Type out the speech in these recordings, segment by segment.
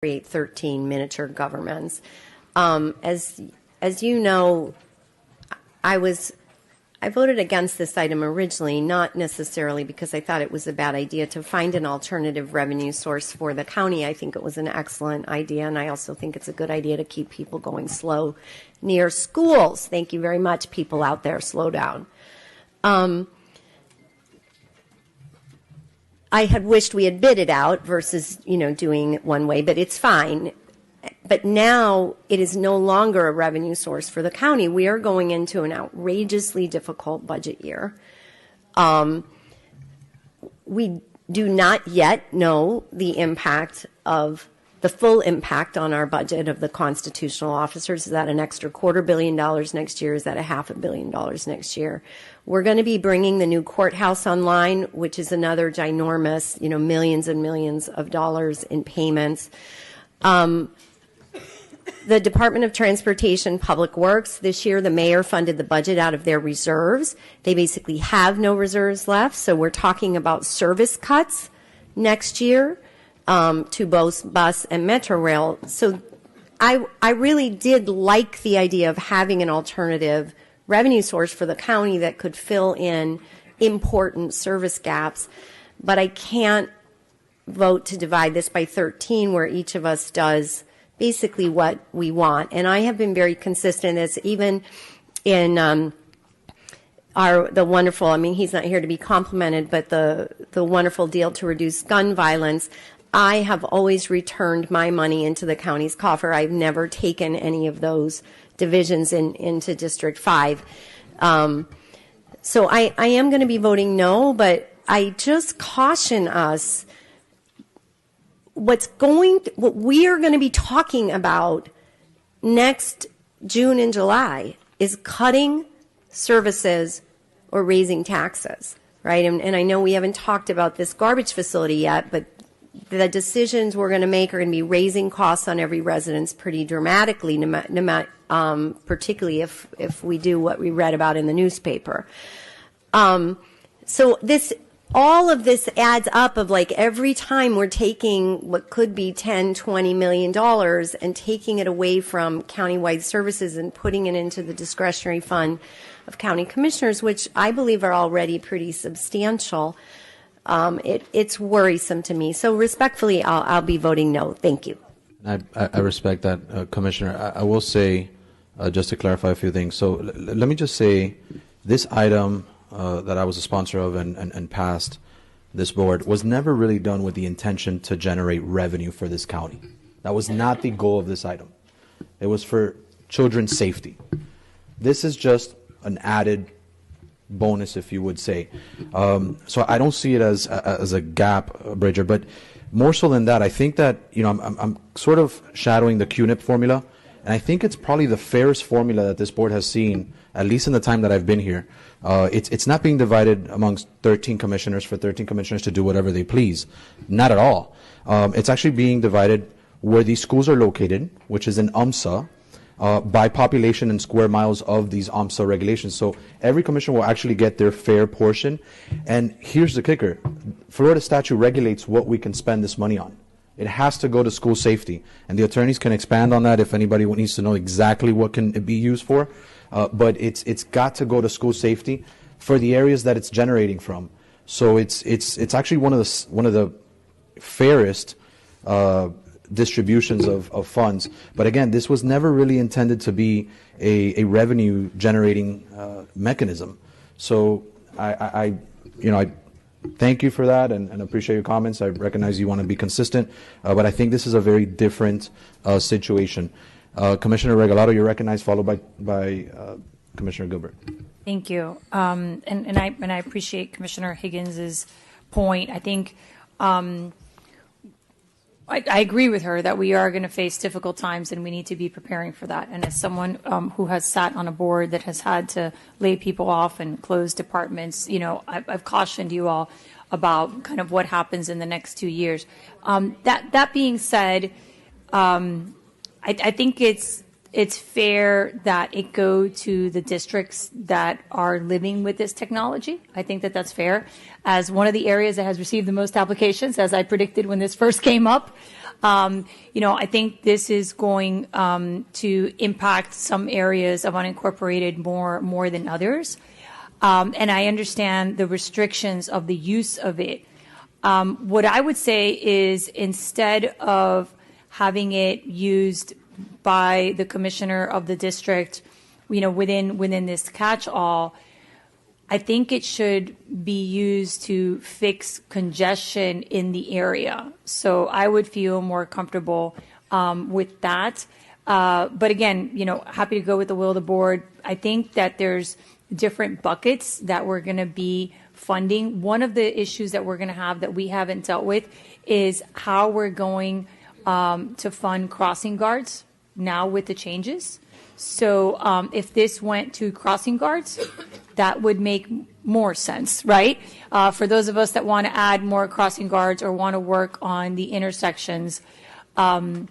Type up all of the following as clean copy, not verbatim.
create 13 miniature governments. As you know, I voted against this item originally, not necessarily because I thought it was a bad idea to find an alternative revenue source for the county. I think it was an excellent idea, and I also think it's a good idea to keep people going slow near schools. Thank you very much, people out there. Slow down. I had wished we had bid it out versus, doing it one way, but it's fine. But now it is no longer a revenue source for the county. We are going into an outrageously difficult budget year. We do not yet know the full impact on our budget of the constitutional officers. Is that an extra $250 million next year? Is that a $500 million next year? We're going to be bringing the new courthouse online, which is another ginormous, millions and millions of dollars in payments. The Department of Transportation Public Works, this year the mayor funded the budget out of their reserves. They basically have no reserves left, so we're talking about service cuts next year to both bus and metro rail. So I really did like the idea of having an alternative revenue source for the county that could fill in important service gaps, but I can't vote to divide this by 13 where each of us does basically what we want. And I have been very consistent as even in the wonderful, he's not here to be complimented, but the wonderful deal to reduce gun violence, I have always returned my money into the county's coffer. I've never taken any of those divisions into District 5. So I am going to be voting no, but I just caution us what we are going to be talking about next June and July is cutting services or raising taxes, right? And I know we haven't talked about this garbage facility yet, but the decisions we're going to make are going to be raising costs on every residence pretty dramatically, particularly if we do what we read about in the newspaper. So all of this adds up of like every time we're taking what could be $10, $20 million and taking it away from countywide services and putting it into the discretionary fund of county commissioners, which I believe are already pretty substantial. It's worrisome to me. So respectfully, I'll be voting no. Thank you. I respect that, Commissioner. I will say, just to clarify a few things. So let me just say this item that I was a sponsor of and passed this board was never really done with the intention to generate revenue for this county. That was not the goal of this item. It was for children's safety. This is just an added bonus, if you would say. So I don't see it as a gap, Bridger, but more so than that, I think that, I'm sort of shadowing the QNIP formula, and I think it's probably the fairest formula that this board has seen, at least in the time that I've been here. It's not being divided amongst 13 commissioners for 13 commissioners to do whatever they please. Not at all. It's actually being divided where these schools are located, which is in UMSA, by population and square miles of these UMSA regulations. So every commissioner will actually get their fair portion. And here's the kicker. Florida statute regulates what we can spend this money on. It has to go to school safety. And the attorneys can expand on that if anybody needs to know exactly what can it be used for. But it's got to go to school safety for the areas that it's generating from. So it's actually one of the fairest distributions of funds. But again, this was never really intended to be a revenue generating mechanism. So I thank you for that and appreciate your comments. I recognize you want to be consistent, but I think this is a very different situation. Commissioner Regalado, you're recognized, followed by Commissioner Gilbert. Thank you. And I appreciate Commissioner Higgins's point. I think I agree with her that we are going to face difficult times and we need to be preparing for that. And as someone who has sat on a board that has had to lay people off and close departments, I've cautioned you all about kind of what happens in the next 2 years. That being said, I think it's fair that it go to the districts that are living with this technology. I think that that's fair. As one of the areas that has received the most applications, as I predicted when this first came up, I think this is going to impact some areas of unincorporated more than others. And I understand the restrictions of the use of it. What I would say is, instead of having it used by the commissioner of the district, within this catch-all, I think it should be used to fix congestion in the area. So I would feel more comfortable with that. But again, happy to go with the will of the board. I think that there's different buckets that we're going to be funding. One of the issues that we're going to have that we haven't dealt with is how we're going to fund crossing guards now with the changes. So if this went to crossing guards, that would make more sense, right? For those of us that want to add more crossing guards or want to work on the intersections around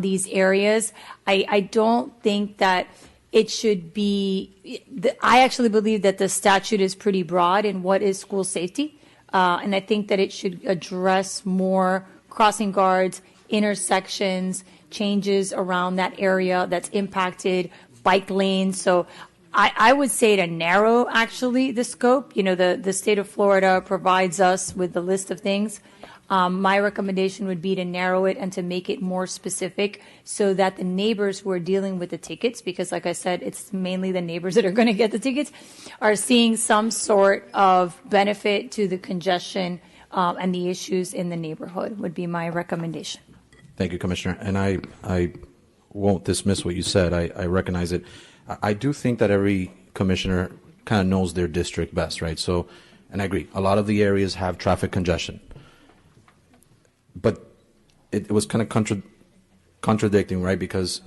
these areas, I don't think that it should be, I actually believe that the statute is pretty broad in what is school safety. And I think that it should address more crossing guards, intersections, changes around that area that's impacted, bike lanes. So I would say to narrow, actually, the scope. The state of Florida provides us with the list of things. My recommendation would be to narrow it and to make it more specific so that the neighbors who are dealing with the tickets, because like I said, it's mainly the neighbors that are going to get the tickets, are seeing some sort of benefit to the congestion and the issues in the neighborhood would be my recommendation. Thank you, Commissioner. And I won't dismiss what you said. I recognize it. I do think that every commissioner kind of knows their district best, right? So, and I agree, a lot of the areas have traffic congestion. But it was kind of contradicting, right? Because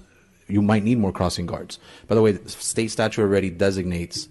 you might need more crossing guards. By the way, the state statute already designates